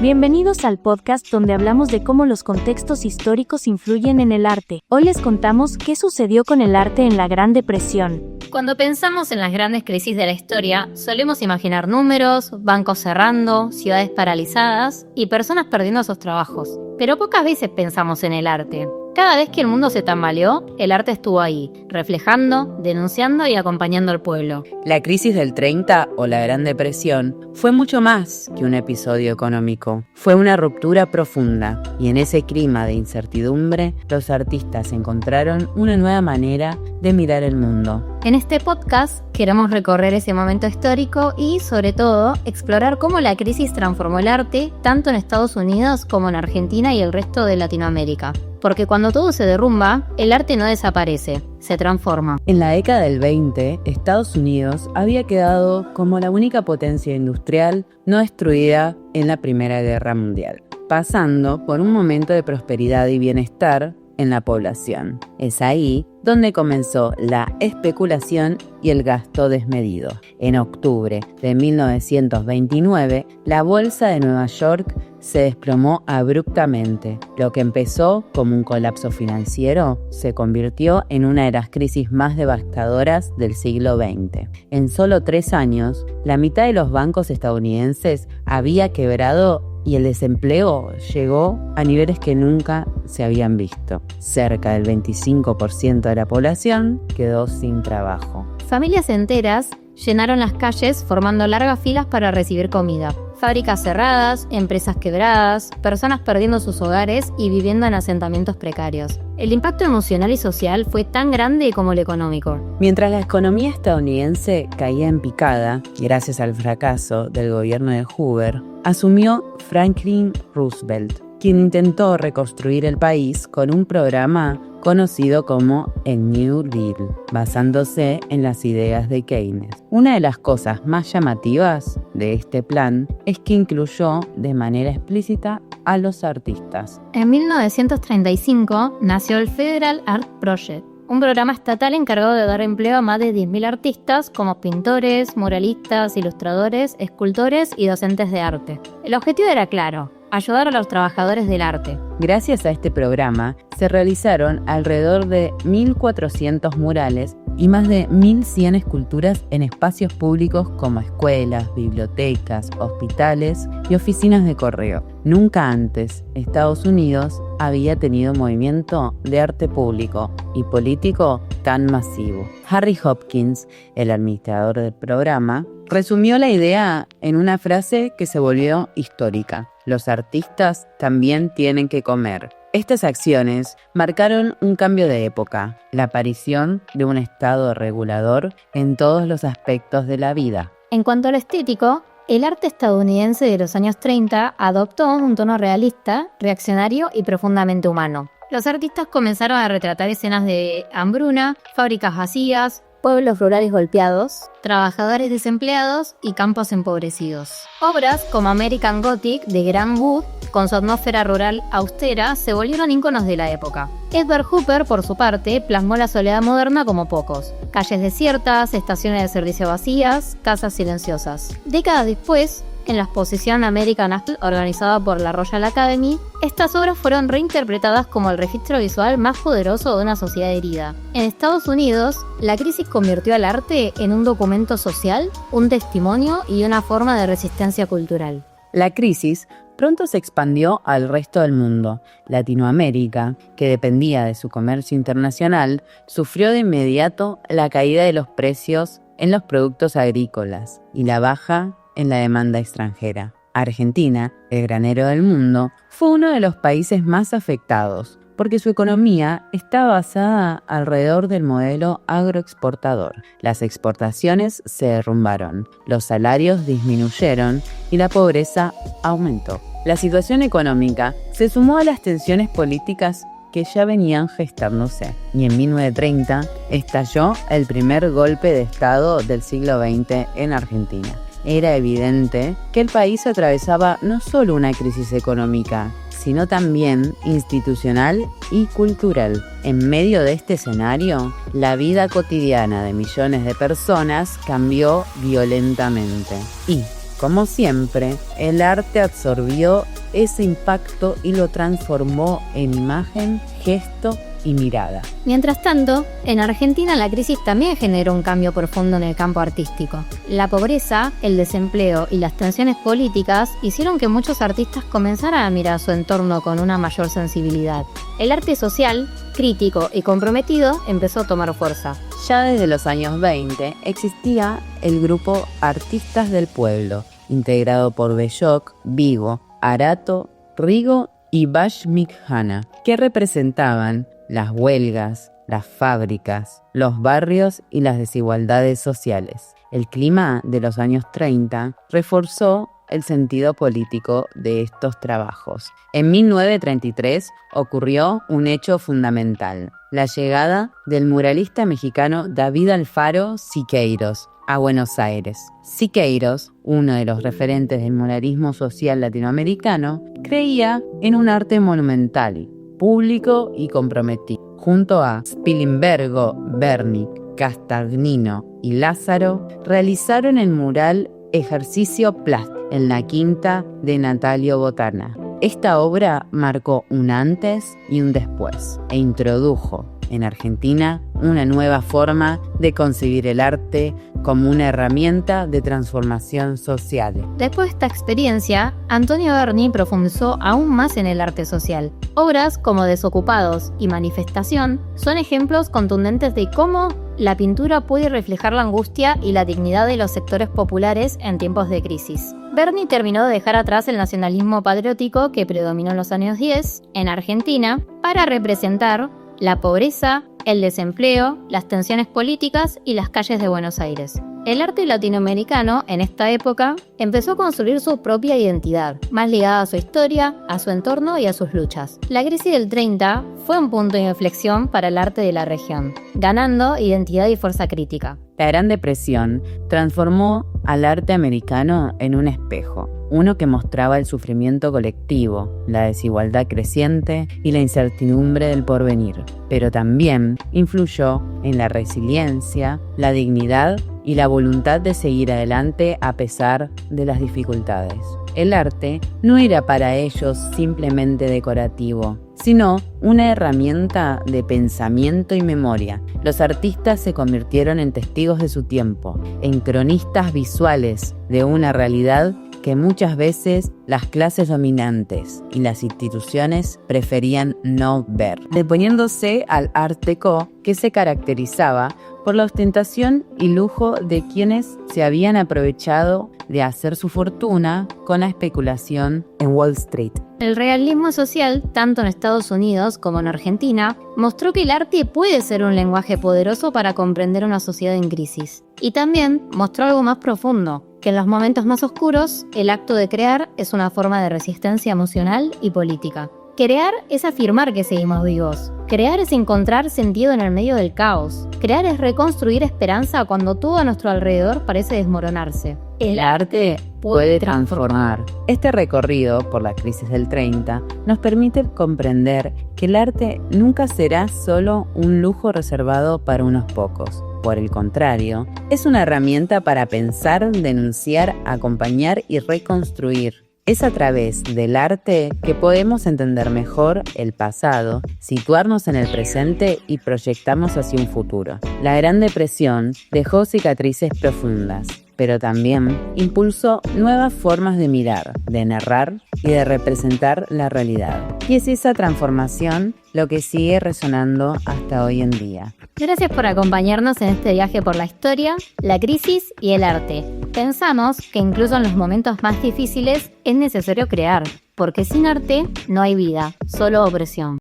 Bienvenidos al podcast donde hablamos de cómo los contextos históricos influyen en el arte. Hoy les contamos qué sucedió con el arte en la Gran Depresión. Cuando pensamos en las grandes crisis de la historia, solemos imaginar números, bancos cerrando, ciudades paralizadas y personas perdiendo sus trabajos. Pero pocas veces pensamos en el arte. Cada vez que el mundo se tambaleó, el arte estuvo ahí, reflejando, denunciando y acompañando al pueblo. La crisis del 30 o la Gran Depresión fue mucho más que un episodio económico. Fue una ruptura profunda y en ese clima de incertidumbre, los artistas encontraron una nueva manera de mirar el mundo. En este podcast queremos recorrer ese momento histórico y, sobre todo, explorar cómo la crisis transformó el arte, tanto en Estados Unidos como en Argentina y el resto de Latinoamérica. Porque cuando todo se derrumba, el arte no desaparece, se transforma. En la década del 20, Estados Unidos había quedado como la única potencia industrial no destruida en la Primera Guerra Mundial, pasando por un momento de prosperidad y bienestar en la población. Es ahí donde comenzó la especulación y el gasto desmedido. En octubre de 1929, la bolsa de Nueva York se desplomó abruptamente. Lo que empezó como un colapso financiero se convirtió en una de las crisis más devastadoras del siglo XX. En solo 3 años, la mitad de los bancos estadounidenses había quebrado y el desempleo llegó a niveles que nunca se habían visto. Cerca del 25% de la población quedó sin trabajo. Familias enteras llenaron las calles formando largas filas para recibir comida. Fábricas cerradas, empresas quebradas, personas perdiendo sus hogares y viviendo en asentamientos precarios. El impacto emocional y social fue tan grande como el económico. Mientras la economía estadounidense caía en picada, gracias al fracaso del gobierno de Hoover, asumió Franklin Roosevelt, quien intentó reconstruir el país con un programa conocido como el New Deal, basándose en las ideas de Keynes. Una de las cosas más llamativas de este plan es que incluyó de manera explícita a los artistas. En 1935 nació el Federal Art Project, un programa estatal encargado de dar empleo a más de 10.000 artistas como pintores, muralistas, ilustradores, escultores y docentes de arte. El objetivo era claro: ayudar a los trabajadores del arte. Gracias a este programa, se realizaron alrededor de 1.400 murales y más de 1.100 esculturas en espacios públicos como escuelas, bibliotecas, hospitales y oficinas de correo. Nunca antes Estados Unidos había tenido un movimiento de arte público y político tan masivo. Harry Hopkins, el administrador del programa, resumió la idea en una frase que se volvió histórica: los artistas también tienen que comer. Estas acciones marcaron un cambio de época, la aparición de un Estado regulador en todos los aspectos de la vida. En cuanto al estético, el arte estadounidense de los años 30 adoptó un tono realista, reaccionario y profundamente humano. Los artistas comenzaron a retratar escenas de hambruna, fábricas vacías, pueblos rurales golpeados, trabajadores desempleados y campos empobrecidos. Obras como American Gothic de Grant Wood, con su atmósfera rural austera, se volvieron íconos de la época. Edward Hopper, por su parte, plasmó la soledad moderna como pocos. Calles desiertas, estaciones de servicio vacías, casas silenciosas. Décadas después, en la exposición American Art organizada por la Royal Academy, estas obras fueron reinterpretadas como el registro visual más poderoso de una sociedad herida. En Estados Unidos, la crisis convirtió al arte en un documento social, un testimonio y una forma de resistencia cultural. La crisis pronto se expandió al resto del mundo. Latinoamérica, que dependía de su comercio internacional, sufrió de inmediato la caída de los precios en los productos agrícolas y la baja en la demanda extranjera. Argentina, el granero del mundo, fue uno de los países más afectados, porque su economía está basada alrededor del modelo agroexportador. Las exportaciones se derrumbaron, los salarios disminuyeron y la pobreza aumentó. La situación económica se sumó a las tensiones políticas que ya venían gestándose, y en 1930 estalló el primer golpe de Estado del siglo XX en Argentina. Era evidente que el país atravesaba no solo una crisis económica, sino también institucional y cultural. En medio de este escenario, la vida cotidiana de millones de personas cambió violentamente. Y, Como siempre, el arte absorbió ese impacto y lo transformó en imagen, gesto y mirada. Mientras tanto, en Argentina la crisis también generó un cambio profundo en el campo artístico. La pobreza, el desempleo y las tensiones políticas hicieron que muchos artistas comenzaran a mirar a su entorno con una mayor sensibilidad. El arte social, crítico y comprometido empezó a tomar fuerza. Ya desde los años 20 existía el grupo Artistas del Pueblo, integrado por Belloc, Vigo, Arato, Rigo y Bashmik-Hanna, que representaban las huelgas, las fábricas, los barrios y las desigualdades sociales. El clima de los años 30 reforzó el sentido político de estos trabajos. En 1933 ocurrió un hecho fundamental: la llegada del muralista mexicano David Alfaro Siqueiros a Buenos Aires. Siqueiros, uno de los referentes del muralismo social latinoamericano, creía en un arte monumental, público y comprometido. Junto a Spilimbergo, Wernicke, Castagnino y Lázaro, realizaron el mural Ejercicio Plástico en la quinta de Natalio Botana. Esta obra marcó un antes y un después e introdujo en Argentina una nueva forma de concebir el arte como una herramienta de transformación social. Después de esta experiencia, Antonio Berni profundizó aún más en el arte social. Obras como Desocupados y Manifestación son ejemplos contundentes de cómo la pintura puede reflejar la angustia y la dignidad de los sectores populares en tiempos de crisis. Berni terminó de dejar atrás el nacionalismo patriótico que predominó en los años 10 en Argentina para representar la pobreza, el desempleo, las tensiones políticas y las calles de Buenos Aires. El arte latinoamericano, en esta época, empezó a construir su propia identidad, más ligada a su historia, a su entorno y a sus luchas. La crisis del 30 fue un punto de inflexión para el arte de la región, ganando identidad y fuerza crítica. La Gran Depresión transformó al arte americano en un espejo, uno que mostraba el sufrimiento colectivo, la desigualdad creciente y la incertidumbre del porvenir, pero también influyó en la resiliencia, la dignidad y la voluntad de seguir adelante a pesar de las dificultades. El arte no era para ellos simplemente decorativo, sino una herramienta de pensamiento y memoria. Los artistas se convirtieron en testigos de su tiempo, en cronistas visuales de una realidad que muchas veces las clases dominantes y las instituciones preferían no ver, deponiéndose al Art Deco, que se caracterizaba por la ostentación y lujo de quienes se habían aprovechado de hacer su fortuna con la especulación en Wall Street. El realismo social, tanto en Estados Unidos como en Argentina, mostró que el arte puede ser un lenguaje poderoso para comprender una sociedad en crisis. Y también mostró algo más profundo, que en los momentos más oscuros, el acto de crear es una forma de resistencia emocional y política. Crear es afirmar que seguimos vivos. Crear es encontrar sentido en el medio del caos. Crear es reconstruir esperanza cuando todo a nuestro alrededor parece desmoronarse. El arte puede transformar. Este recorrido por la crisis del 30 nos permite comprender que el arte nunca será solo un lujo reservado para unos pocos. Por el contrario, es una herramienta para pensar, denunciar, acompañar y reconstruir. Es a través del arte que podemos entender mejor el pasado, situarnos en el presente y proyectarnos hacia un futuro. La Gran Depresión dejó cicatrices profundas, pero también impulsó nuevas formas de mirar, de narrar y de representar la realidad. Y es esa transformación lo que sigue resonando hasta hoy en día. Gracias por acompañarnos en este viaje por la historia, la crisis y el arte. Pensamos que incluso en los momentos más difíciles es necesario crear, porque sin arte no hay vida, solo opresión.